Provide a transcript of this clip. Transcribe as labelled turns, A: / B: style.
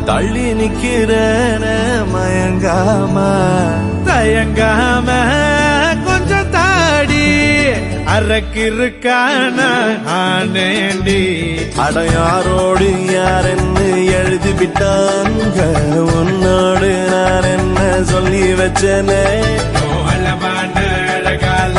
A: தள்ளி நிக்கிறேன மயங்காம தயங்காம கொஞ்சம் தாடி அரக்கிருக்கான ஆனேண்டி அடையாரோடு யார் என்ன எழுதி விட்டாங்க உன்னோடு நான் என்ன சொல்லி வச்சனே அழகால